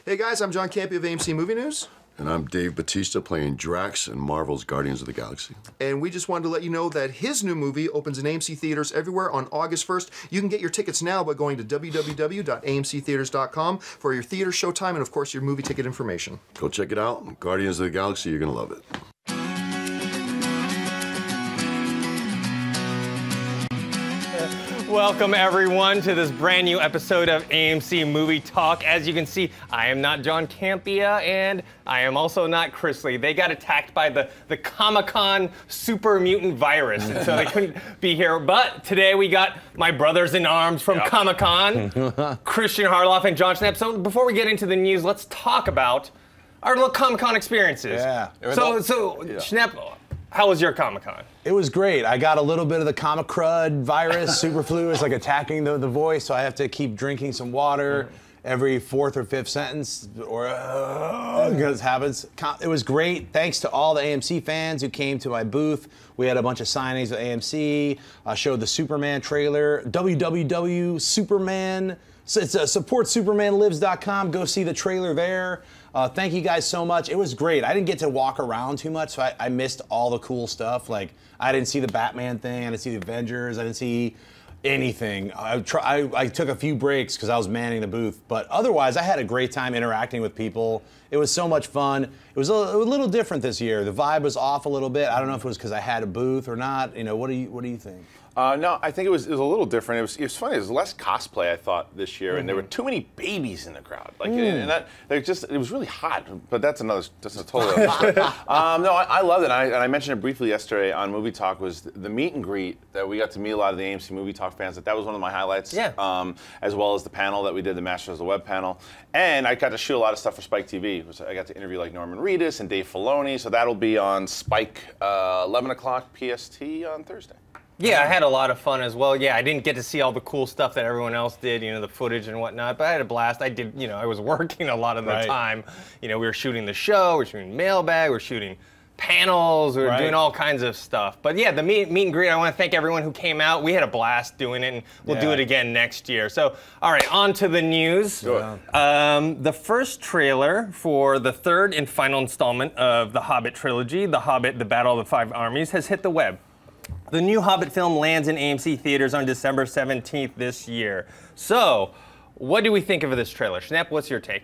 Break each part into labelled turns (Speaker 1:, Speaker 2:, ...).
Speaker 1: Hey guys, I'm John Campy of AMC Movie News.
Speaker 2: And I'm Dave Bautista playing Drax in Marvel's Guardians of the Galaxy.
Speaker 1: And we just wanted to let you know that his new movie opens in AMC theaters everywhere on August 1st. You can get your tickets now by going to www.amctheaters.com for your theater showtime and, of course, your movie ticket information.
Speaker 2: Go check it out. Guardians of the Galaxy, you're going to love it.
Speaker 3: Welcome everyone to this brand new episode of AMC Movie Talk. As you can see, I am not John Campia and I am also not Chris Lee. They got attacked by the Comic-Con super mutant virus, and so they couldn't be here. But today we got my brothers in arms from Comic-Con, Christian Harloff and John Schnepp. So before we get into the news, let's talk about our little Comic-Con experiences.
Speaker 4: Yeah.
Speaker 3: Schnepp, how was your Comic-Con?
Speaker 4: It was great. I got a little bit of the comic crud virus, super flu. It's like attacking the voice, so I have to keep drinking some water every fourth or fifth sentence, or because it happens. It was great. Thanks to all the AMC fans who came to my booth. We had a bunch of signings at AMC. I showed the Superman trailer. www.superman. It's supportsupermanlives.com. Go see the trailer there. Thank you guys so much. It was great. I didn't get to walk around too much, so I missed all the cool stuff. Like, I didn't see the Batman thing. I didn't see the Avengers. I didn't see anything. I took a few breaks because I was manning the booth. But otherwise, I had a great time interacting with people. It was so much fun. It was a little different this year. The vibe was off a little bit. I don't know if it was because I had a booth or not. You know, what do you think?
Speaker 5: No, I think it was a little different. It was funny. There was less cosplay, I thought, this year, and there were too many babies in the crowd. Like, and that it was really hot. But that's a totally other story. No, I loved it. And I mentioned it briefly yesterday on Movie Talk. Was the meet and greet that we got to meet a lot of the AMC Movie Talk fans. That was one of my highlights. Yeah. As well as the panel that we did, the Masters of the Web panel, and I got to shoot a lot of stuff for Spike TV. I got to interview like Norman Reedus and Dave Filoni. So that'll be on Spike 11 o'clock PST on Thursday.
Speaker 3: Yeah, I had a lot of fun as well. Yeah, I didn't get to see all the cool stuff that everyone else did, you know, the footage and whatnot, but I had a blast. I was working a lot of the time. You know, we were shooting the show, we were shooting Mailbag, we were shooting panels, we were doing all kinds of stuff. But yeah, the meet and greet, I want to thank everyone who came out. We had a blast doing it, and we'll do it again next year. So, all right, on to the news. The first trailer for the third and final installment of the Hobbit trilogy, The Hobbit, The Battle of the Five Armies, has hit the web. The new Hobbit film lands in AMC theaters on December 17th this year. So, what do we think of this trailer? Schnepp, what's your take?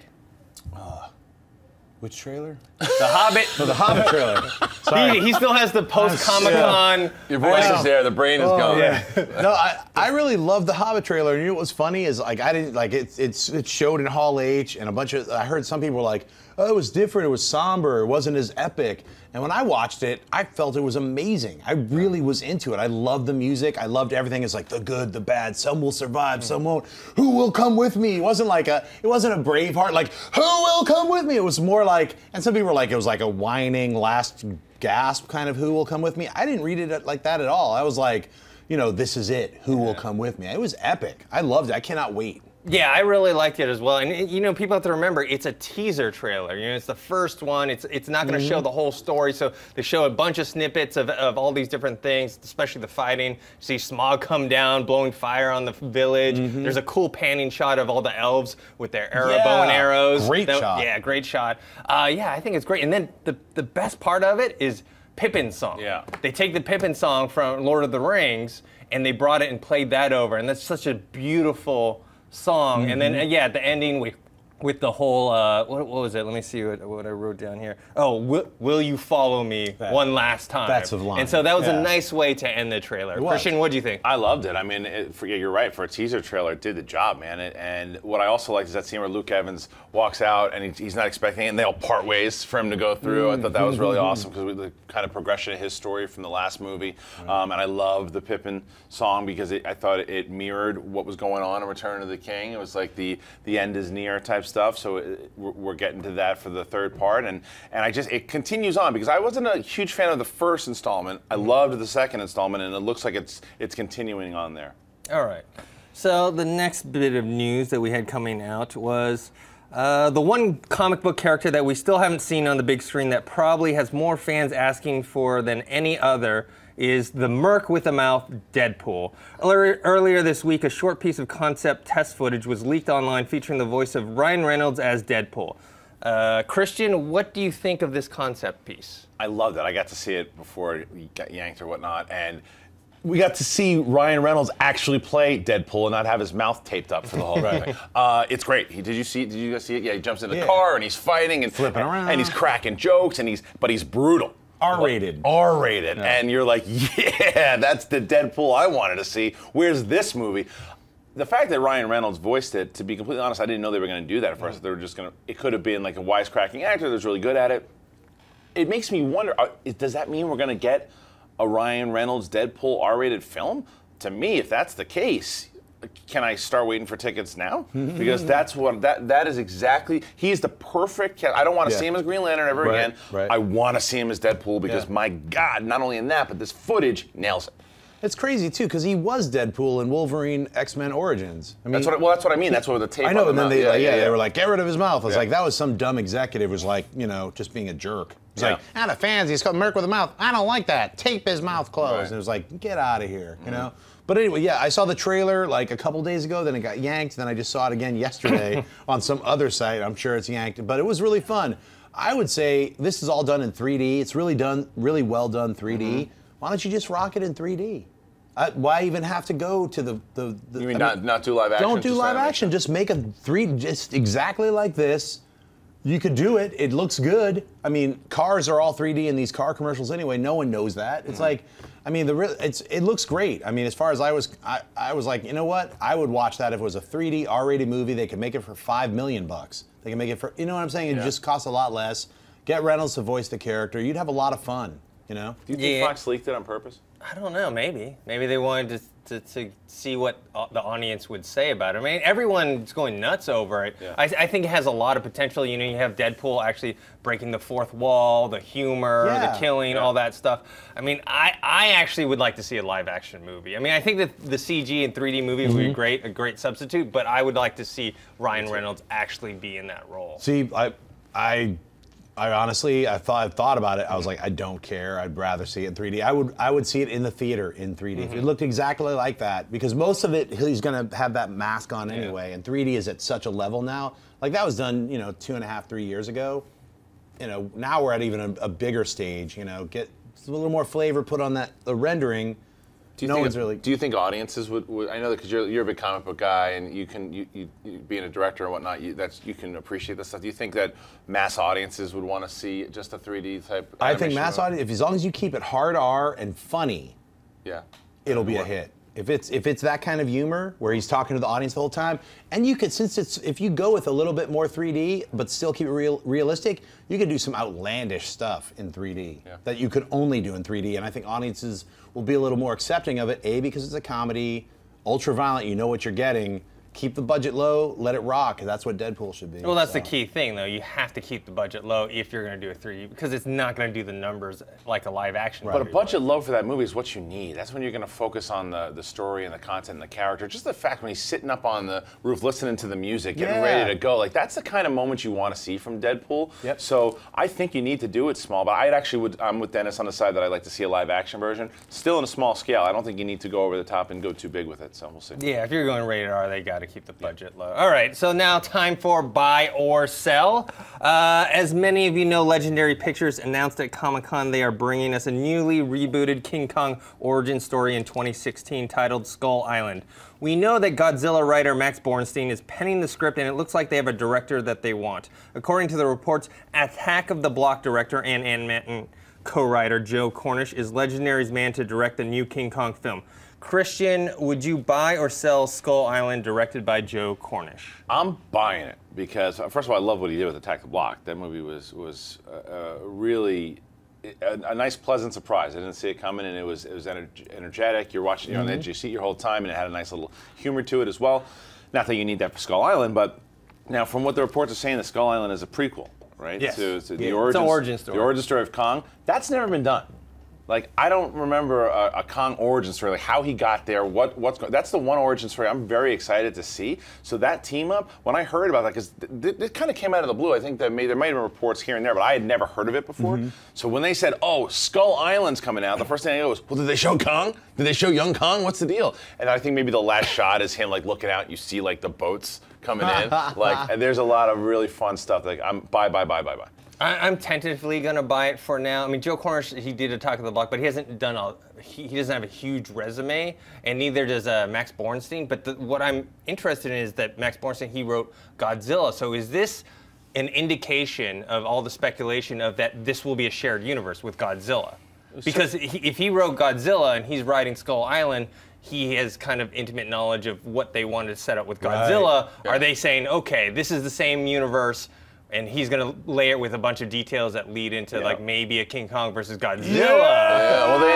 Speaker 4: Which trailer?
Speaker 3: The Hobbit.
Speaker 4: The Hobbit trailer. Sorry.
Speaker 3: He still has the post-Comic-Con.
Speaker 5: Your voice is there. The brain is gone.
Speaker 4: Yeah. No, I really loved the Hobbit trailer. And you know what was funny is like I didn't like it showed in Hall H, and I heard some people were like, oh, it was different. It was somber. It wasn't as epic. And when I watched it, I felt it was amazing. I really was into it. I loved the music. I loved everything. It's like the good, the bad. Some will survive, some won't. Who will come with me? It wasn't a Braveheart, like, who will come with me? It was more like, and some people were like, it was like a whining last gasp kind of who will come with me. I didn't read it like that at all. I was like, you know, this is it. Who will come with me? It was epic. I loved it. I cannot wait.
Speaker 3: Yeah, I really liked it as well. And, you know, people have to remember, it's a teaser trailer. You know, it's the first one. It's not going to show the whole story. So they show a bunch of snippets of all these different things, especially the fighting. You see Smaug come down, blowing fire on the village. There's a cool panning shot of all the elves with their bow and arrows.
Speaker 4: Great shot.
Speaker 3: Yeah, great shot. Yeah, I think it's great. And then the best part of it is Pippin's song. Yeah. They take the Pippin song from Lord of the Rings, and they brought it and played that over. And that's such a beautiful song. And then at the ending with the whole what was it? Let me see what I wrote down here. Oh, will you follow me one last time?
Speaker 4: That's the line.
Speaker 3: And so that was a nice way to end the trailer. Christian, what do you think?
Speaker 5: I loved it. I mean, you're right. For a teaser trailer, it did the job, man. And what I also liked is that scene where Luke Evans walks out and he's not expecting it, and they all part ways for him to go through. I thought that was really awesome because the kind of progression of his story from the last movie. And I loved the Pippin song because I thought it mirrored what was going on in Return of the King. It was like the end is near type stuff. So we're getting to that for the third part, and it continues on because I wasn't a huge fan of the first installment. I loved the second installment, and it looks like it's continuing on there.
Speaker 3: All right. So the next bit of news that we had coming out was The one comic book character that we still haven't seen on the big screen that probably has more fans asking for than any other is the Merc with a Mouth, Deadpool. Earlier this week, a short piece of concept test footage was leaked online featuring the voice of Ryan Reynolds as Deadpool. Christian, what do you think of this concept piece? I
Speaker 5: loved it. I got to see it before it got yanked or whatnot, and we got to see Ryan Reynolds actually play Deadpool and not have his mouth taped up for the whole thing. It's great. Did you guys see it? Yeah, he jumps in the car and he's fighting and
Speaker 4: flipping around,
Speaker 5: and he's cracking jokes, and he's brutal.
Speaker 4: R-rated.
Speaker 5: R-rated. Yeah. And you're like, yeah, that's the Deadpool I wanted to see. Where's this movie? The fact that Ryan Reynolds voiced it, to be completely honest, I didn't know they were going to do that at first. They were just going to, it could have been like a wisecracking actor that's really good at it. It makes me wonder, does that mean we're going to get a Ryan Reynolds Deadpool R-rated film? To me, if that's the case, can I start waiting for tickets now? Because that's what that is exactly. He's the perfect. I don't want to see him as Green Lantern ever again.
Speaker 4: Right.
Speaker 5: I want to see him as Deadpool because my God, not only in that, but this footage nails it.
Speaker 4: It's crazy too because he was Deadpool in Wolverine X-Men Origins. I mean,
Speaker 5: that's what I mean. That's what the tape.
Speaker 4: I know, and then they were
Speaker 5: like,
Speaker 4: get rid of his mouth. I was like, that was some dumb executive was like, just being a jerk. It's like, the fans, he's called Merc with a mouth. I don't like that. Tape his mouth closed. And it was like, get out of here, you know. But anyway, I saw the trailer like a couple days ago, then it got yanked, then I just saw it again yesterday on some other site. I'm sure it's yanked, but it was really fun. I would say this is all done in 3D. It's really well done 3D. Why don't you just rock it in 3D? Why even have to go to the
Speaker 5: you mean not do live action?
Speaker 4: Don't do live action. Just make a just exactly like this. You could do it. It looks good. I mean, cars are all 3D in these car commercials anyway. No one knows that. It's like, I mean, it looks great. I mean, as far as I was like, you know what? I would watch that if it was a 3D R-rated movie. They could make it for $5 million. They can make it for, you know what I'm saying? It just costs a lot less. Get Reynolds to voice the character. You'd have a lot of fun. You know?
Speaker 5: Do you think Fox leaked it on purpose?
Speaker 3: I don't know. Maybe they wanted to see what the audience would say about it. I mean, everyone's going nuts over it. Yeah. I think it has a lot of potential. You know, you have Deadpool actually breaking the fourth wall, the humor, the killing, all that stuff. I mean, I actually would like to see a live-action movie. I mean, I think that the CG and 3D movie would be a great substitute, but I would like to see Ryan Reynolds actually be in that role.
Speaker 4: See, I honestly, I thought about it. I was like, I don't care. I'd rather see it in 3D. I would see it in the theater in 3D. If it looked exactly like that, because most of it he's going to have that mask on anyway, and 3D is at such a level now. Like that was done, 2.5, 3 years ago. Now we're at even a bigger stage. Get a little more flavor put on the rendering.
Speaker 5: Do you think audiences would I know that because you're a big comic book guy and you being a director and whatnot, you can appreciate this stuff. Do you think that mass audiences would want to see just a 3D type?
Speaker 4: I think mass audience, as long as you keep it hard R and funny, it'll be a hit. If it's that kind of humor where he's talking to the audience the whole time, and you could if you go with a little bit more 3D but still keep it realistic, you could do some outlandish stuff in 3D that you could only do in 3D, and I think audiences will be a little more accepting of it. A, because it's a comedy, ultra violent, you know what you're getting. Keep the budget low, let it rock. That's what Deadpool should be.
Speaker 3: Well, that's the key thing, though. You have to keep the budget low if you're going to do a 3D, because it's not going to do the numbers like a live action movie.
Speaker 5: But a budget low for that movie is what you need. That's when you're going to focus on the story and the content and the character. Just the fact when he's sitting up on the roof listening to the music, getting ready to go. Like, that's the kind of moment you want to see from Deadpool.
Speaker 4: Yep.
Speaker 5: So I think you need to do it small. But I'm with Dennis on the side that I'd like to see a live action version. Still in a small scale. I don't think you need to go over the top and go too big with it. So we'll see.
Speaker 3: Yeah, if you're going rated R, they got to keep the budget low. All right, so now time for buy or sell. As many of you know, Legendary Pictures announced at Comic-Con they are bringing us a newly rebooted King Kong origin story in 2016 titled Skull Island. We know that Godzilla writer Max Bornstein is penning the script, and it looks like they have a director that they want. According to the reports, Attack of the Block director and Ant-Man co-writer Joe Cornish is Legendary's man to direct the new King Kong film. Christian, would you buy or sell Skull Island directed by Joe Cornish?
Speaker 5: I'm buying it because, first of all, I love what he did with Attack the Block. That movie was really a nice, pleasant surprise. I didn't see it coming, and it was energetic. You're watching, you're on the edge of your seat your whole time, and it had a nice little humor to it as well. Not that you need that for Skull Island, but now from what the reports are saying, the Skull Island is a prequel, right?
Speaker 3: Yes.
Speaker 5: To the
Speaker 3: origin story.
Speaker 5: The origin story of Kong. That's never been done. Like, I don't remember a Kong origin story, like how he got there, what's going. That's the one origin story I'm very excited to see. So that team up, when I heard about that, because it kind of came out of the blue. I think that there might have been reports here and there, but I had never heard of it before. So when they said, "Oh, Skull Island's coming out," the first thing I go was, "Well, did they show Kong? Did they show young Kong? What's the deal?" And I think maybe the last shot is him like looking out. You see like the boats coming in. Like, and there's a lot of really fun stuff. Like, I'm buy.
Speaker 3: I'm tentatively gonna buy it for now. I mean, Joe Cornish, he did a Talk of the Block, but he hasn't done he doesn't have a huge resume, and neither does Max Bornstein. But what I'm interested in is that Max Bornstein, he wrote Godzilla. So is this an indication of all the speculation of that this will be a shared universe with Godzilla? Because if he wrote Godzilla and he's writing Skull Island, he has kind of intimate knowledge of what they wanted to set up with Godzilla. Right. Are they saying, okay, this is the same universe, and he's going to layer it with a bunch of details that lead into like maybe a King Kong versus Godzilla?
Speaker 5: Yeah. Well, they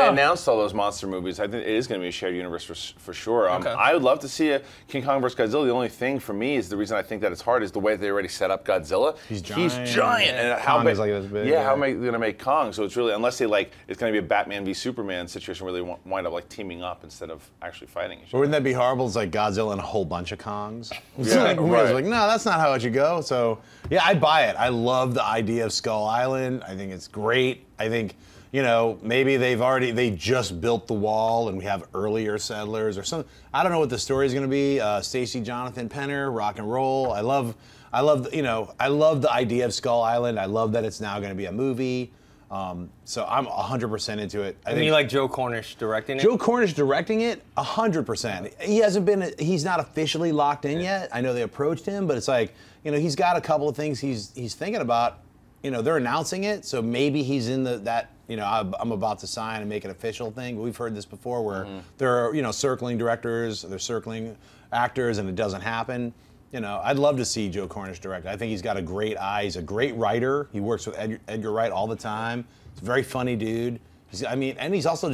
Speaker 5: announced all those monster movies. I think it is going to be a shared universe for sure. I would love to see a King Kong versus Godzilla. The only thing for me is the reason I think that it's hard is the way they already set up Godzilla.
Speaker 4: He's giant.
Speaker 5: And how big, like this big? Yeah, how am I going to make Kong? So it's really, unless they like, it's going to be a Batman v Superman situation where they wind up like teaming up instead of actually fighting each other.
Speaker 4: Wouldn't that be horrible? It's like Godzilla and a whole bunch of Kongs. Like, no, that's not how it should go. So. Yeah, I'd buy it. I love the idea of Skull Island. I think it's great. I think, maybe they just built the wall and we have earlier settlers or something. I don't know what the story is going to be. Stacey Jonathan Penner, rock and roll. I love the idea of Skull Island. I love that it's now going to be a movie. So I'm 100% into it.
Speaker 3: I think you like Joe Cornish directing it?
Speaker 4: Joe Cornish directing it, 100%. He's not officially locked in yet. I know they approached him, but it's like, he's got a couple of things he's thinking about. They're announcing it, so maybe he's in I'm about to sign and make an official thing. We've heard this before where there are, circling directors, they're circling actors, and it doesn't happen. I'd love to see Joe Cornish direct. I think he's got a great eye. He's a great writer. He works with Edgar Wright all the time. He's a very funny dude. And he's also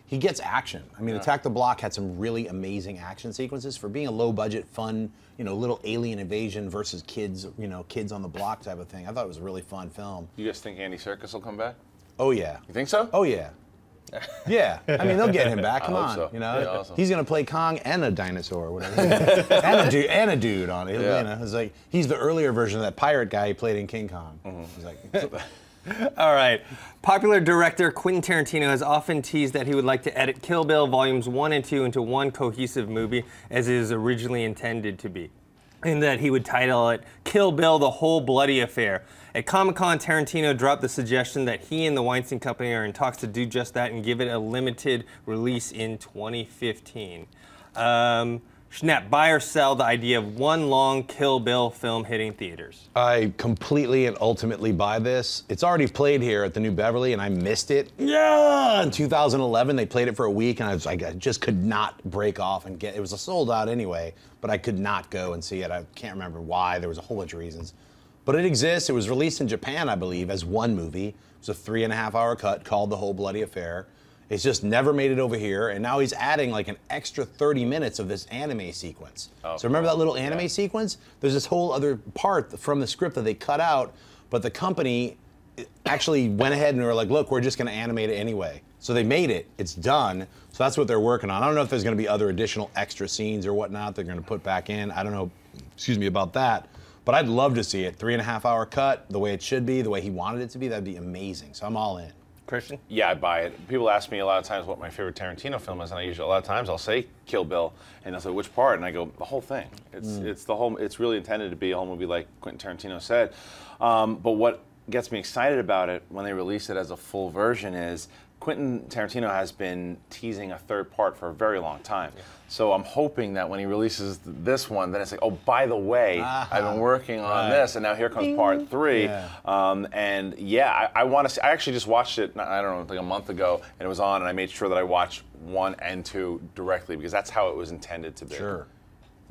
Speaker 4: he gets action. Attack the Block had some really amazing action sequences for being a low-budget, fun, little alien invasion versus kids, kids on the block type of thing. I thought it was a really fun film.
Speaker 5: You guys think Andy Serkis will come back?
Speaker 4: Oh yeah.
Speaker 5: You think so?
Speaker 4: Oh yeah. Yeah, they'll get him back. Come on,
Speaker 5: so. Awesome.
Speaker 4: He's gonna play Kong and a dinosaur, or whatever, and a dude on it. It's like he's the earlier version of that pirate guy he played in King Kong. He's like.
Speaker 3: All right. Popular director Quentin Tarantino has often teased that he would like to edit Kill Bill Volumes 1 and 2 into one cohesive movie as it is originally intended to be, and that he would title it Kill Bill: The Whole Bloody Affair. At Comic-Con, Tarantino dropped the suggestion that he and the Weinstein Company are in talks to do just that and give it a limited release in 2015. Schnapp, buy or sell the idea of one long Kill Bill film hitting theaters?
Speaker 4: I completely and ultimately buy this. It's already played here at the New Beverly, and I missed it. Yeah! In 2011, they played it for a week, and I just could not break off and get. It was a sold out anyway, but I could not go and see it. I can't remember why. There was a whole bunch of reasons. But it exists. It was released in Japan, I believe, as one movie. It was a 3.5-hour cut called The Whole Bloody Affair. It's just never made it over here, and now he's adding like an extra 30 minutes of this anime sequence. Oh, so remember that little anime sequence? There's this whole other part from the script that they cut out, but the company actually went ahead and were like, look, we're just going to animate it anyway. So they made it. It's done. So that's what they're working on. I don't know if there's going to be other additional extra scenes or whatnot they're going to put back in. I don't know, about that. But I'd love to see it. 3.5-hour cut, the way it should be, the way he wanted it to be. That'd be amazing. So I'm all in.
Speaker 3: Christian?
Speaker 5: Yeah, I buy it. People ask me a lot of times what my favorite Tarantino film is, and a lot of times I'll say Kill Bill, and they'll say which part, and I go the whole thing. It's the whole. It's really intended to be a whole movie, like Quentin Tarantino said. But what gets me excited about it when they release it as a full version is Quentin Tarantino has been teasing a third part for a very long time. Yeah. So I'm hoping that when he releases this one, then it's like, oh, by the way, I've been working on this, and now here comes part 3. Yeah. And yeah, I want to see. I actually just watched it, I don't know, like a month ago, and it was on, and I made sure that I watched 1 and 2 directly because that's how it was intended to be.
Speaker 4: Sure.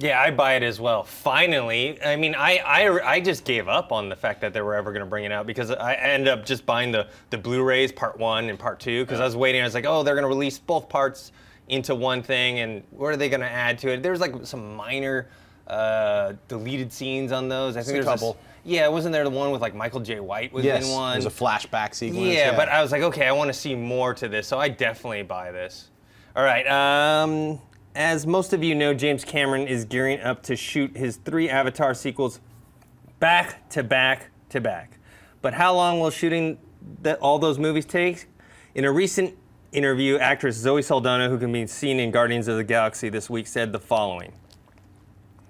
Speaker 3: Yeah, I buy it as well. Finally, I mean, I just gave up on the fact that they were ever going to bring it out because I ended up just buying the Blu-rays, part 1 and part 2, because I was waiting. I was like, oh, they're going to release both parts into one thing, and what are they going to add to it? There was like some minor deleted scenes on those. I think
Speaker 4: There's a
Speaker 3: there's
Speaker 4: couple.
Speaker 3: Yeah, wasn't there the one with like Michael J. White was in one?
Speaker 4: There's a flashback sequence.
Speaker 3: Yeah, but I was like, okay, I want to see more to this, so I definitely buy this. All right, as most of you know, James Cameron is gearing up to shoot his 3 Avatar sequels back to back to back. But how long will shooting all those movies take? In a recent interview, actress Zoe Saldana, who can be seen in Guardians of the Galaxy this week, said the following.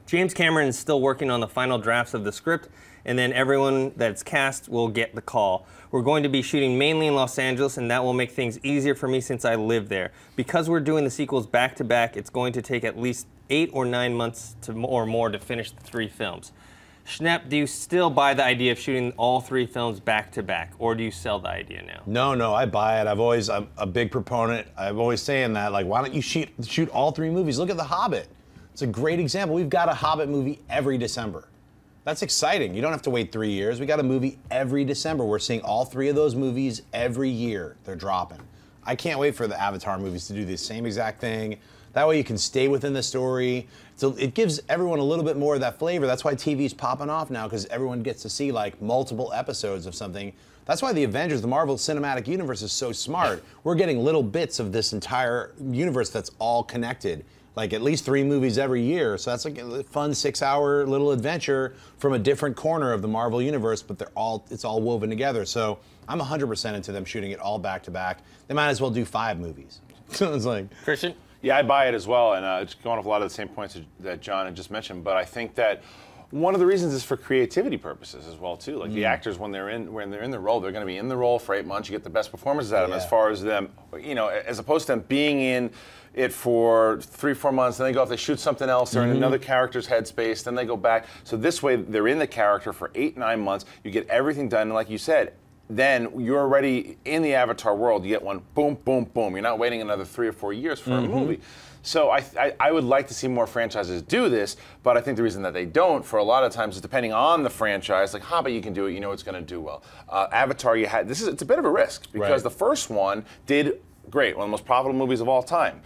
Speaker 3: James Cameron is still working on the final drafts of the script, and then everyone that's cast will get the call. We're going to be shooting mainly in Los Angeles, and that will make things easier for me since I live there. Because we're doing the sequels back to back, it's going to take at least 8 or 9 months or more to finish the 3 films. Schnepp, do you still buy the idea of shooting all 3 films back to back, or do you sell the idea now?
Speaker 4: No, I buy it. I'm a big proponent. I'm always saying that, like, why don't you shoot all 3 movies? Look at The Hobbit. It's a great example. We've got a Hobbit movie every December. That's exciting. You don't have to wait 3 years. We got a movie every December. We're seeing all 3 of those movies every year. They're dropping. I can't wait for the Avatar movies to do the same exact thing. That way you can stay within the story. So it gives everyone a little bit more of that flavor. That's why TV's popping off now, because everyone gets to see like multiple episodes of something. That's why the Avengers, the Marvel Cinematic Universe is so smart. We're getting little bits of this entire universe that's all connected. Like at least 3 movies every year. So that's like a fun 6-hour little adventure from a different corner of the Marvel universe, but it's all woven together. So I'm 100% into them shooting it all back to back. They might as well do 5 movies. So it's like,
Speaker 3: Christian?
Speaker 5: Yeah, I buy it as well, and it's going off a lot of the same points that John had just mentioned. But I think that one of the reasons is for creativity purposes as well too. Like the actors, when they're in the role, they're going to be in the role for 8 months. You get the best performances out of them, as far as them, as opposed to them being in it for 3-4 months, then they go off, they shoot something else, they're in another character's headspace, then they go back. So this way, they're in the character for 8-9 months. You get everything done, and like you said, then you're already in the Avatar world. You get one, boom, boom, boom. You're not waiting another 3 or 4 years for a movie. So I would like to see more franchises do this, but I think the reason that they don't, for a lot of times, is depending on the franchise. Like Hobbit, you can do it. You know it's going to do well. Avatar, it's a bit of a risk because the first one did great, one of the most profitable movies of all time.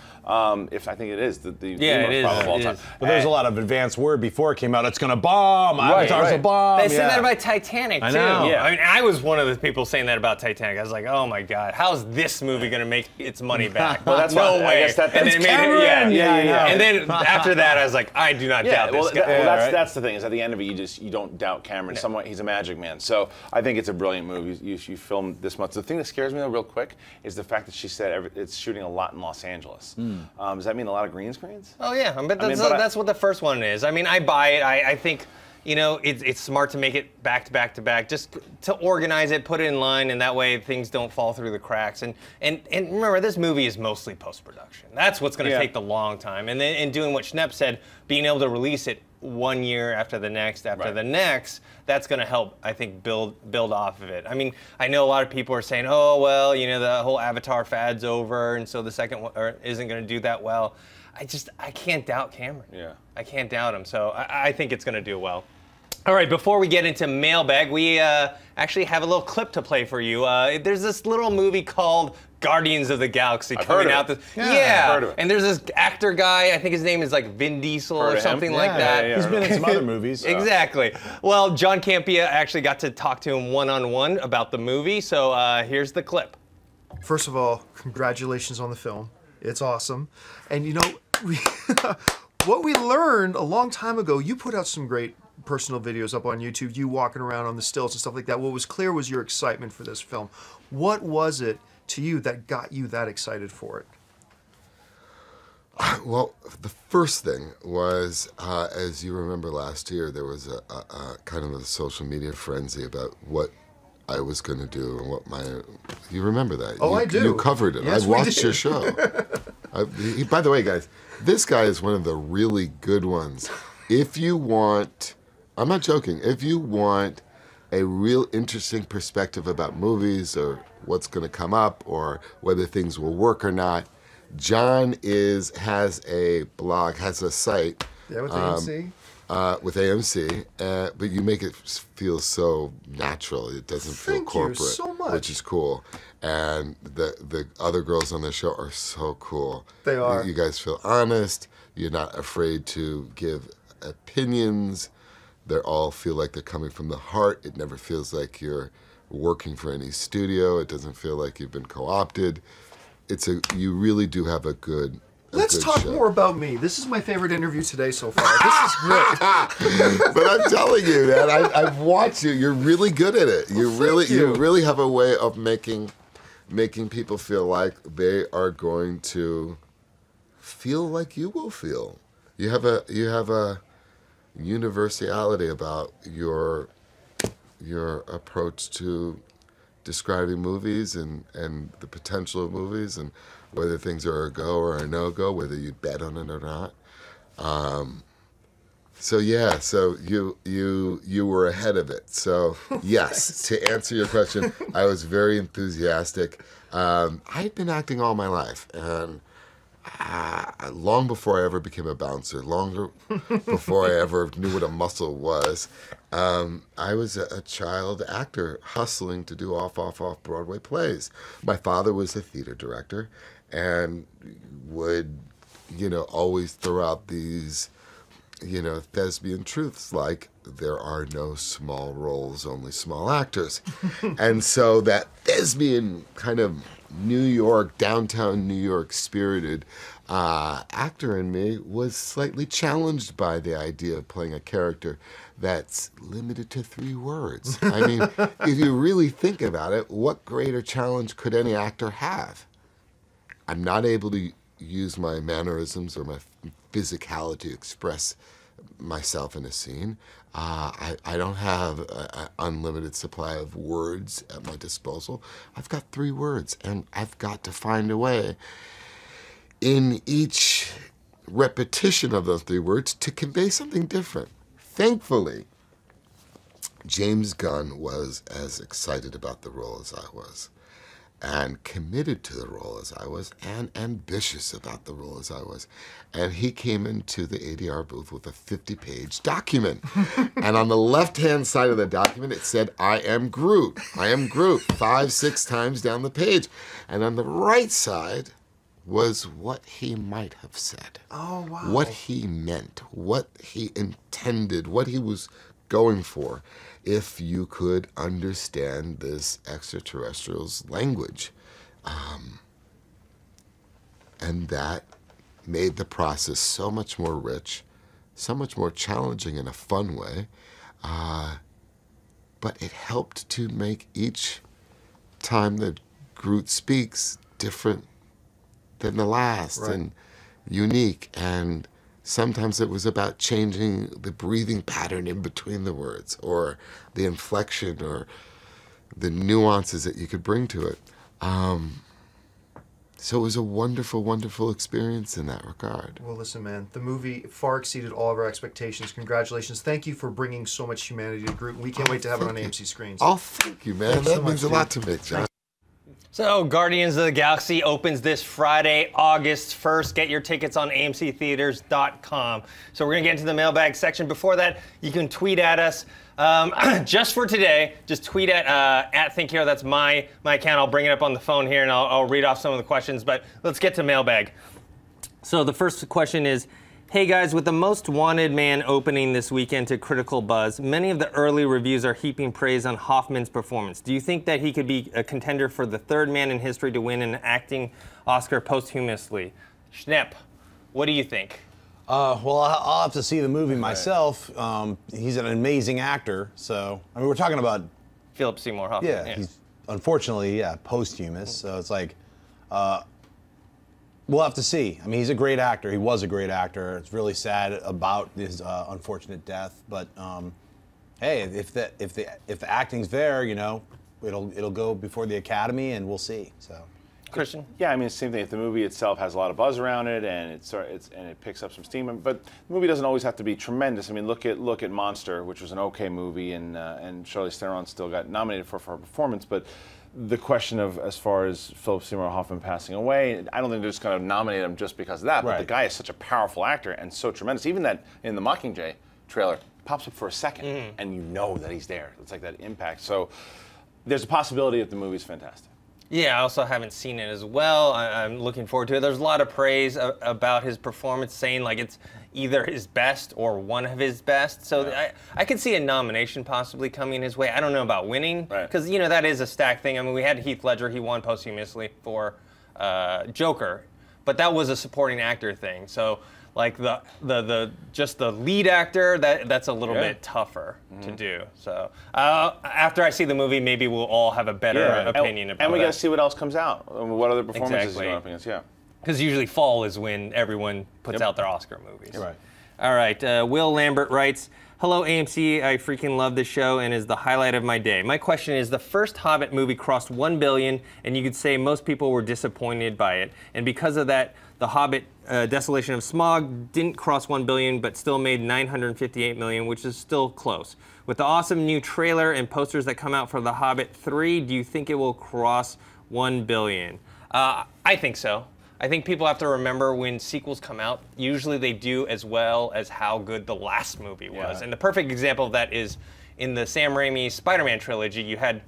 Speaker 5: If I think it is the most profitable of all time.
Speaker 4: But there's a lot of advanced word before it came out. It's gonna bomb. Avatar's a bomb.
Speaker 3: They said that about Titanic too.
Speaker 4: I know.
Speaker 3: Yeah. I mean, I was one of the people saying that about Titanic. I was like, oh my god, how's this movie gonna make its money back?
Speaker 5: Well, that's
Speaker 3: no
Speaker 5: why,
Speaker 3: way.
Speaker 5: I guess that,
Speaker 3: and then
Speaker 5: Cameron. Yeah.
Speaker 3: And then after that, I was like, I do not doubt this guy.
Speaker 5: That's the thing. Is at the end of it, you don't doubt Cameron. Somewhat, he's a magic man. So I think it's a brilliant movie. You filmed this much. The thing that scares me though, real quick, is the fact that she said it's shooting a lot in Los Angeles. Does that mean a lot of green screens?
Speaker 3: Oh yeah, but that's what the first one is. I mean, I buy it. I think, it's smart to make it back to back to back, just to organize it, put it in line, and that way things don't fall through the cracks. And remember, this movie is mostly post-production. That's what's going to take the long time. And then doing what Schnepp said, being able to release it 1 year after the next, the next, that's going to help, I think, build off of it. I mean, I know a lot of people are saying, oh, well, the whole Avatar fad's over, and so the second one isn't going to do that well. I can't doubt Cameron.
Speaker 5: Yeah.
Speaker 3: I can't doubt him, so I think it's going to do well. All right, before we get into Mailbag, we actually have a little clip to play for you. There's this little movie called Guardians of the Galaxy coming out.
Speaker 5: I've heard of it.
Speaker 3: And there's this actor guy, I think his name is like Vin Diesel or something like that.
Speaker 4: He's been in some other movies.
Speaker 3: Exactly. Well, John Campea actually got to talk to him one-on-one about the movie, so here's the clip.
Speaker 1: First of all, congratulations on the film. It's awesome. And what we learned a long time ago, you put out some great personal videos up on YouTube, you walking around on the stilts and stuff like that. What was clear was your excitement for this film. What was it to you that got you that excited for it?
Speaker 2: Well, the first thing was, as you remember last year, there was a kind of a social media frenzy about what I was going to do and what you remember that?
Speaker 1: Oh, I do.
Speaker 2: You covered it.
Speaker 1: Yes,
Speaker 2: I watched your show. By the way, guys, this guy is one of the really good ones. If you want, I'm not joking, if you want a real interesting perspective about movies or what's going to come up or whether things will work or not, John has a blog, has a site.
Speaker 1: Yeah, with AMC.
Speaker 2: With AMC, but you make it feel so natural. It doesn't feel corporate,
Speaker 1: so much.
Speaker 2: which is cool. And the other girls on the show are so cool.
Speaker 1: They are.
Speaker 2: You guys feel honest. You're not afraid to give opinions. They all feel like they're coming from the heart. It never feels like you're working for any studio. It doesn't feel like you've been co-opted. You really do have a good.
Speaker 1: Let's talk more about me. This is my favorite interview today so far. This is great.
Speaker 2: But I'm telling you, man, I've watched you. You're really good at it. You really have a way of making people feel like they are going to feel like you will feel. You have a universality about your approach to describing movies and the potential of movies and whether things are a go or a no-go, whether you bet on it or not. So you were ahead of it. So yes, to answer your question, I was very enthusiastic. I had been acting all my life, and long before I ever became a bouncer, longer before I ever knew what a muscle was, I was a child actor hustling to do off Broadway plays. My father was a theater director and would, always throw out these, thespian truths like there are no small roles, only small actors. And so that thespian kind of downtown New York spirited actor in me was slightly challenged by the idea of playing a character that's limited to 3 words. I mean, if you really think about it, what greater challenge could any actor have? I'm not able to use my mannerisms or my physicality to express myself in a scene. I don't have an unlimited supply of words at my disposal. I've got 3 words, and I've got to find a way in each repetition of those 3 words to convey something different. Thankfully, James Gunn was as excited about the role as I was, and committed to the role as I was, and ambitious about the role as I was. And he came into the ADR booth with a 50-page document. And on the left-hand side of the document, it said, I am Groot. I am Groot, 5, 6 times down the page. And on the right side was what he might have said.
Speaker 1: Oh, wow.
Speaker 2: What he meant, what he intended, what he was going for, if you could understand this extraterrestrial's language. And that made the process so much more rich, so much more challenging in a fun way. But it helped to make each time that Groot speaks different than the last,
Speaker 1: right,
Speaker 2: and unique. And sometimes it was about changing the breathing pattern in between the words, or the inflection, or the nuances that you could bring to it. So it was a wonderful, wonderful experience in that regard.
Speaker 1: Well, listen, man, the movie far exceeded all of our expectations. Congratulations. Thank you for bringing so much humanity to Groot. We can't wait to have it on AMC screens.
Speaker 2: Oh, thank you, man. That means a lot to me, John.
Speaker 3: So, Guardians of the Galaxy opens this Friday, August 1st. Get your tickets on amctheaters.com. So we're going to get into the mailbag section. Before that, you can tweet at us. Just for today, just tweet at ThinkHero. That's my account. I'll bring it up on the phone here, and I'll read off some of the questions. But let's get to mailbag. So the first question is, hey guys, with the Most Wanted Man opening this weekend to critical buzz, many of the early reviews are heaping praise on Hoffman's performance. Do you think that he could be a contender for the 3rd man in history to win an acting Oscar posthumously? Schnepp, what do you think?
Speaker 4: Well, I'll have to see the movie myself. He's an amazing actor, so I mean, we're talking about
Speaker 3: Philip Seymour Hoffman.
Speaker 4: Yeah, he's unfortunately posthumous, so it's like we'll have to see. I mean, he's a great actor. He was a great actor. It's really sad about his unfortunate death, but hey, if the acting's there, it'll go before the Academy, and we'll see. So.
Speaker 3: Christian?
Speaker 5: Yeah, I mean, same thing. If the movie itself has a lot of buzz around it and it picks up some steam, but the movie doesn't always have to be tremendous. I mean, look at Monster, which was an okay movie, and Charlize Theron still got nominated for her performance. But the question of, as far as Philip Seymour Hoffman passing away, I don't think they're just going to nominate him just because of that. But the guy is such a powerful actor and so tremendous. Even that in the Mockingjay trailer pops up for a second, and you know that he's there. It's like that impact. So there's a possibility that the movie's fantastic.
Speaker 3: Yeah, I also haven't seen it as well. I'm looking forward to it. There's a lot of praise about his performance, saying like it's either his best or one of his best. So I could see a nomination possibly coming his way. I don't know about winning, because you know that is a stacked thing. I mean, we had Heath Ledger; he won posthumously for Joker, but that was a supporting actor thing. So like just the lead actor, that's a little bit tougher to do. So after I see the movie, maybe we'll all have a better opinion about it.
Speaker 5: And we got to see what else comes out. What other performances are going up against? Yeah.
Speaker 3: Because usually fall is when everyone puts out their Oscar movies.
Speaker 4: Right.
Speaker 3: All right. Will Lambert writes, "Hello, AMC. I freaking love this show and is the highlight of my day. My question is, the first Hobbit movie crossed $1 billion, and you could say most people were disappointed by it. And because of that, The Hobbit, Desolation of Smaug didn't cross $1 billion, but still made $958 million, which is still close. With the awesome new trailer and posters that come out for The Hobbit 3, do you think it will cross $1 billion? I think so. I think people have to remember when sequels come out, usually they do as well as how good the last movie was. And the perfect example of that is in the Sam Raimi Spider-Man trilogy, you had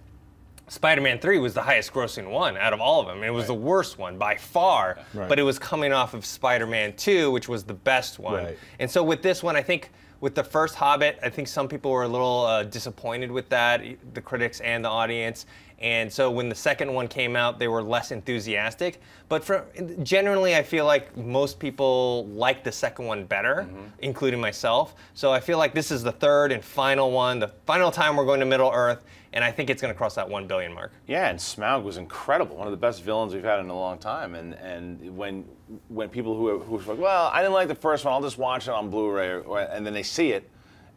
Speaker 3: Spider-Man 3 was the highest grossing one out of all of them. It was the worst one by far, but it was coming off of Spider-Man 2, which was the best one. And so with this one, I think with the first Hobbit, I think some people were a little disappointed with that, the critics and the audience. And so when the second one came out, they were less enthusiastic. But generally, I feel like most people like the second one better, including myself. So I feel like this is the third and final one, the final time we're going to Middle-earth, and I think it's going to cross that $1 billion mark. Yeah,
Speaker 5: and Smaug was incredible, one of the best villains we've had in a long time. And when people who were like, well, I didn't like the first one, I'll just watch it on Blu-ray, and then they see it,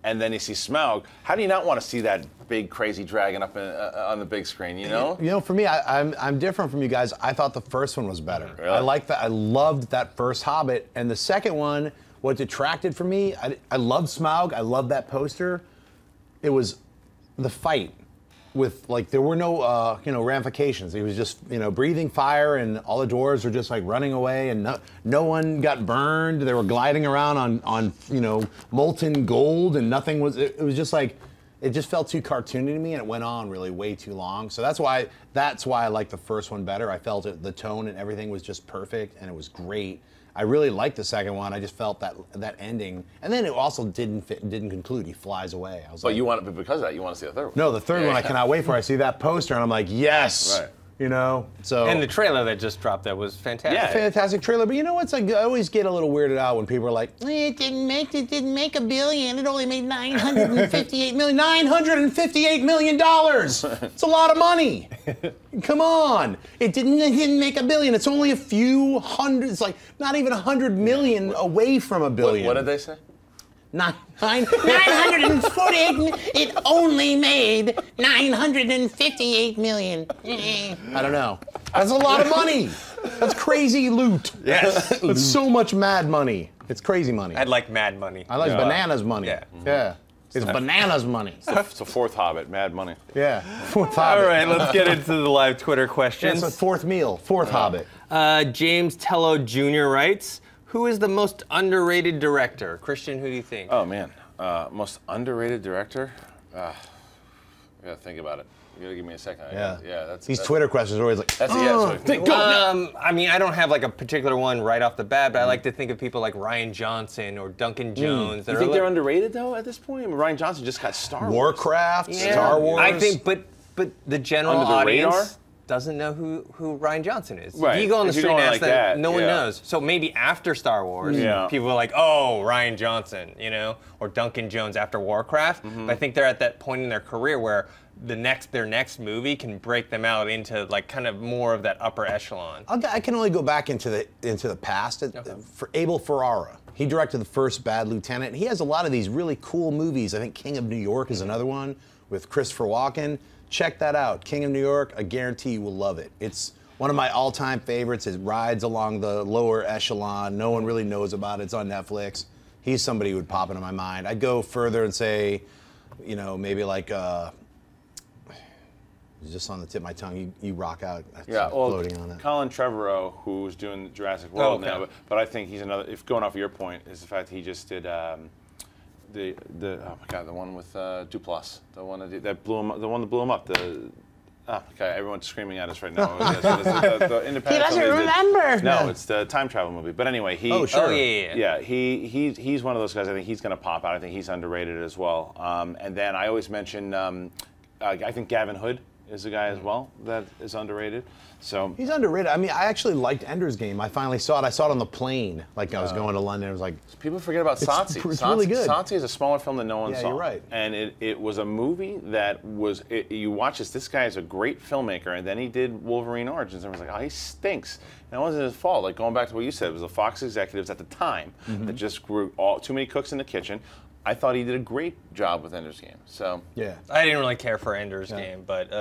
Speaker 5: and then you see Smaug, how do you not want to see that big crazy dragon up on the big screen, you know?
Speaker 4: You know, for me, I'm different from you guys. I thought the first one was better.
Speaker 5: Really?
Speaker 4: I liked that. I loved that first Hobbit, and the second one, what detracted for me, I loved Smaug. I loved that poster. It was the fight with, like, there were no ramifications. He was just, breathing fire, and all the dwarves were just like running away, and no one got burned. They were gliding around on molten gold, and nothing was. It was just like, it just felt too cartoony to me, and it went on really way too long. So that's why I like the first one better. I felt the tone and everything was just perfect, and it was great. I really liked the second one. I just felt that ending, and then it also didn't conclude. He flies away. I was
Speaker 5: but because of that, you want to see the third one.
Speaker 4: No, the third one I cannot wait for. I see that poster, and I'm like, yes.
Speaker 5: Right.
Speaker 4: So.
Speaker 3: And the trailer that just dropped, that was fantastic.
Speaker 4: Yeah, fantastic trailer. But you know what's like? I always get a little weirded out when people are like, it didn't make $1 billion. It only made $958 million. $958 million. It's a lot of money. Come on. It didn't make $1 billion. It's only a few hundred. It's like not even 100 million away from $1 billion.
Speaker 5: What did they say?
Speaker 4: 948. It only made 958 million. I don't know. That's a lot of money. That's crazy loot.
Speaker 3: Yes.
Speaker 4: It's so much mad money. It's crazy money.
Speaker 3: I'd like mad money.
Speaker 4: I like bananas money.
Speaker 3: Yeah.
Speaker 4: Yeah. It's bananas money.
Speaker 5: It's a fourth Hobbit, mad money.
Speaker 4: Yeah. Fourth Hobbit.
Speaker 3: All right, let's get into the live Twitter questions.
Speaker 4: It's a fourth meal. Fourth Hobbit.
Speaker 3: James Tello Jr. writes, who is the most underrated director? Christian, who do you think?
Speaker 5: Oh, man. Most underrated director? I gotta think about it. You gotta give me a second.
Speaker 4: These Twitter questions are always like,
Speaker 3: I mean, I don't have like a particular one right off the bat, but I like to think of people like Rian Johnson or Duncan Jones.
Speaker 5: You think they're underrated though at this point? I mean, Rian Johnson just got Star Wars.
Speaker 4: Warcraft, Star Wars.
Speaker 3: I think, but the general
Speaker 5: Under the
Speaker 3: audience
Speaker 5: radar?
Speaker 3: Doesn't know who Rian Johnson is.
Speaker 5: Right.
Speaker 3: If you go on the
Speaker 5: If you're
Speaker 3: street and
Speaker 5: going
Speaker 3: ask
Speaker 5: like
Speaker 3: them,
Speaker 5: that,
Speaker 3: no one knows. So maybe after Star Wars, people are like, oh, Rian Johnson, or Duncan Jones after Warcraft. But I think they're at that point in their career where their next movie can break them out into like kind of more of that upper echelon.
Speaker 4: I can only go back into the past. For Abel Ferrara, he directed the first Bad Lieutenant. He has a lot of these really cool movies. I think King of New York is another one with Christopher Walken. Check that out, King of New York. I guarantee you will love it. It's one of my all-time favorites. It rides along the lower echelon. No one really knows about it. It's on Netflix. He's somebody who would pop into my mind. I'd go further and say, maybe like, just on the tip of my tongue, you rock out. Floating on it.
Speaker 5: Colin Trevorrow, who's doing Jurassic World now, but I think he's another. If going off of your point, is the fact that he just did the one with Duplass, the one that blew him up, Oh, okay, everyone's screaming at us right now. The independent
Speaker 4: He doesn't
Speaker 5: film
Speaker 4: remember.
Speaker 5: No, it's the time travel movie. But anyway, he.
Speaker 4: Oh, sure.
Speaker 3: Oh, yeah.
Speaker 5: He's one of those guys. I think he's going to pop out. I think he's underrated as well. And then I always mention, I think Gavin Hood is a guy as well that is underrated. So
Speaker 4: He's underrated. I mean, I actually liked Ender's Game. I finally saw it. I saw it on the plane. Like I was going to London. It was like,
Speaker 5: people forget about Satsi.
Speaker 4: It's really good.
Speaker 5: Satsi is a smaller film that no one
Speaker 4: Yeah,
Speaker 5: saw.
Speaker 4: you're right.
Speaker 5: And it was a movie that was, you watch this guy is a great filmmaker, and then he did Wolverine Origins, and everyone's like, oh, he stinks. And it wasn't his fault. Like, going back to what you said, it was the Fox executives at the time that just grew too many cooks in the kitchen. I thought he did a great job with Ender's Game. So
Speaker 4: yeah.
Speaker 3: I didn't really care for Ender's Game, but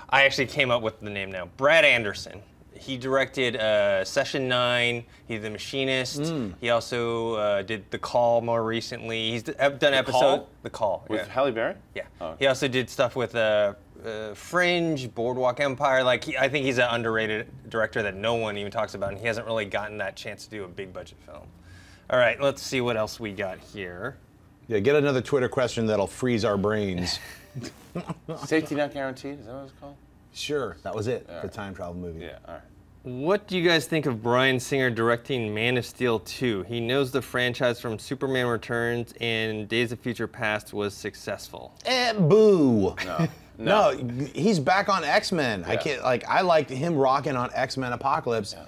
Speaker 3: I actually came up with the name now. Brad Anderson. He directed Session 9. He's The Machinist. He also did The Call more recently. He's done episode The Call
Speaker 5: with Halle Berry?
Speaker 3: Yeah.
Speaker 5: Oh.
Speaker 3: He also did stuff with Fringe, Boardwalk Empire. Like I think he's an underrated director that no one even talks about, and he hasn't really gotten that chance to do a big budget film. All right, let's see what else we got here.
Speaker 4: Yeah, get another Twitter question that'll freeze our brains.
Speaker 5: Safety Not Guaranteed, is that what it's called?
Speaker 4: Sure, that was it. The time travel movie.
Speaker 5: Yeah, all right.
Speaker 3: What do you guys think of Bryan Singer directing Man of Steel 2? He knows the franchise from Superman Returns and Days of Future Past was successful.
Speaker 4: Boo.
Speaker 5: No.
Speaker 4: No, he's back on X-Men. I
Speaker 5: Yeah.
Speaker 4: can't I liked him rocking on X-Men Apocalypse.
Speaker 5: Yeah.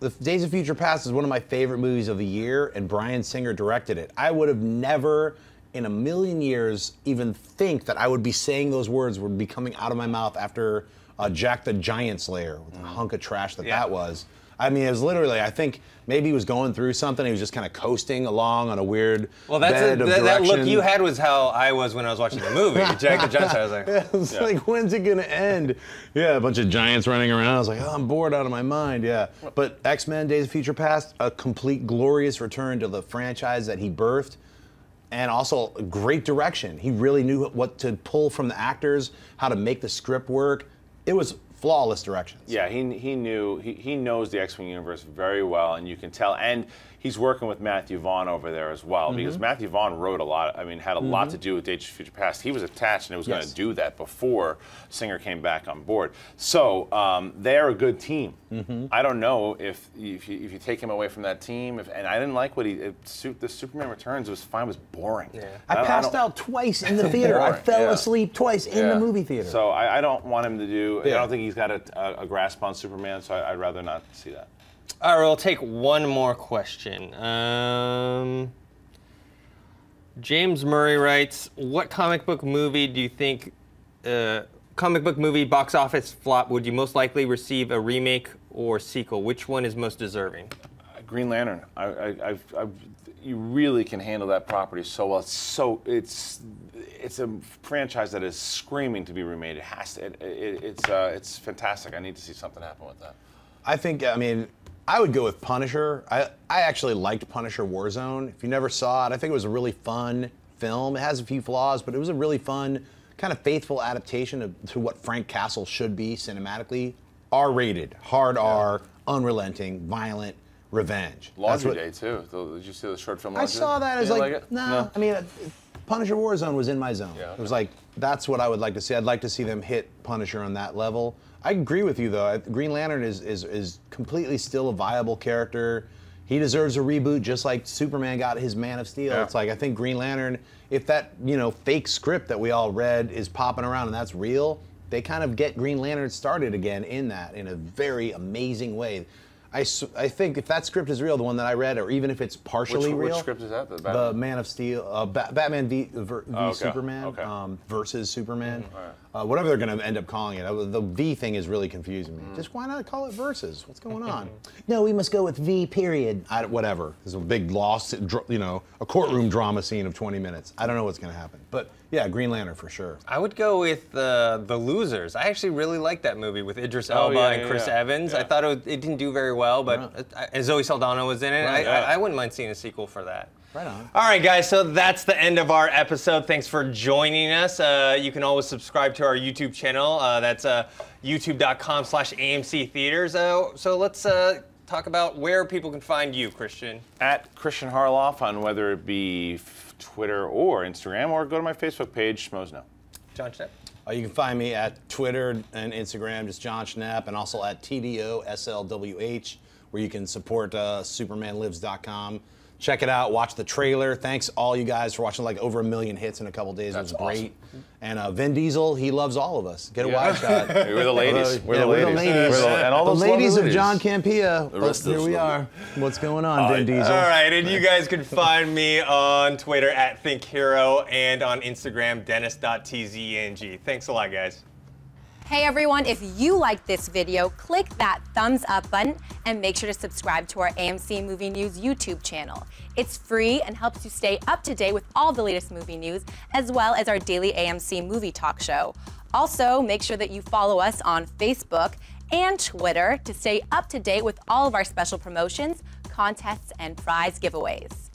Speaker 4: The Days of Future Past is one of my favorite movies of the year, and Bryan Singer directed it. I would have never in a million years even think that I would be saying those words would be coming out of my mouth after Jack the Giant Slayer, with the hunk of trash that was. I mean, it was literally, I think maybe he was going through something. He was just kind of coasting along on a weird bed of
Speaker 3: that look
Speaker 4: direction.
Speaker 3: you had was how I was when I was watching the movie. Jack the Giant Slayer, I was like,
Speaker 4: It was like, when's it gonna end? Yeah, a bunch of giants running around. I was like, oh, I'm bored out of my mind. Yeah, but X-Men: Days of Future Past, a complete glorious return to the franchise that he birthed, and also great direction. He really knew what to pull from the actors, how to make the script work. It was flawless directions.
Speaker 5: Yeah, he knows the X-Wing universe very well, and you can tell. And he's working with Matthew Vaughn over there as well, because Matthew Vaughn wrote a lot. I mean, had a lot to do with Days of Future Past. He was attached and was going to do that before Singer came back on board. So they're a good team. I don't know if you take him away from that team. And I didn't like what the Superman Returns was fine. Was boring. Yeah.
Speaker 4: I passed out twice in the theater. I fell asleep twice in the movie theater.
Speaker 5: So I don't want him to do. I don't think he's got a grasp on Superman. So I'd rather not see that.
Speaker 3: all right, we'll take one more question. James Murray writes, what comic book movie do you think, comic book movie box office flop would you most likely receive a remake or sequel? Which one is most deserving?
Speaker 5: Green Lantern. You really can handle that property so well. It's a franchise that is screaming to be remade. It has to. It's fantastic. I need to see something happen with that.
Speaker 4: I mean, I would go with Punisher. I actually liked Punisher Warzone. If you never saw it, I think it was a really fun film. It has a few flaws, but it was a really fun, kind of faithful adaptation to what Frank Castle should be cinematically. R-rated, hard R, unrelenting, violent, revenge.
Speaker 5: Laundry Day too. Did you see the short film?
Speaker 4: I saw that as like no. I mean, Punisher Warzone was in my zone.
Speaker 5: Yeah, okay.
Speaker 4: It was like, that's what I would like to see. I'd like to see them hit Punisher on that level. I agree with you though. Green Lantern is completely still a viable character. He deserves a reboot just like Superman got his Man of Steel. Yeah. It's like, I think Green Lantern, if that fake script that we all read is popping around and that's real, they kind of get Green Lantern started again in a very amazing way. I think if that script is real, the one that I read, or even if it's partially real.
Speaker 5: Which script is that?
Speaker 4: The Man of Steel, Batman v Superman,
Speaker 5: okay.
Speaker 4: Versus Superman. Whatever they're going to end up calling it. The V thing is really confusing me. Just why not call it Versus? What's going on? No, we must go with V, period. Whatever. There's a big lost, a courtroom drama scene of 20 minutes. I don't know what's going to happen. But yeah, Green Lantern for sure.
Speaker 3: I would go with The Losers. I actually really liked that movie with Idris Elba and Chris Evans. Yeah. I thought it didn't do very well, but and Zoe Saldana was in it. Right, I wouldn't mind seeing a sequel for that.
Speaker 4: Right on.
Speaker 3: All right, guys, so that's the end of our episode. Thanks for joining us. You can always subscribe to our YouTube channel. That's youtube.com/AMC Theaters. So let's talk about where people can find you, Christian.
Speaker 5: At Christian Harloff on whether it be Twitter or Instagram, or go to my Facebook page, Schmoes Know.
Speaker 3: John Schnepp.
Speaker 4: You can find me at Twitter and Instagram, just John Schnapp, and also at TDOSLWH, where you can support SupermanLives.com. Check it out. Watch the trailer. Thanks all you guys for watching, like over 1 million hits in a couple days.
Speaker 5: That's
Speaker 4: it was great.
Speaker 5: awesome.
Speaker 4: And Vin Diesel, he loves all of us. Get a wide shot.
Speaker 5: We're the ladies. We're the ladies.
Speaker 4: And
Speaker 5: all
Speaker 4: the
Speaker 5: those
Speaker 4: ladies
Speaker 5: lovely
Speaker 4: of John Campea. Here we are. What's going on, Vin Diesel?
Speaker 3: All right, and you guys can find me on Twitter at ThinkHero and on Instagram, Dennis.tzeng. Thanks a lot, guys.
Speaker 6: Hey everyone, if you like this video, click that thumbs up button and make sure to subscribe to our AMC Movie News YouTube channel. It's free and helps you stay up to date with all the latest movie news, as well as our daily AMC Movie Talk show. Also, make sure that you follow us on Facebook and Twitter to stay up to date with all of our special promotions, contests, and prize giveaways.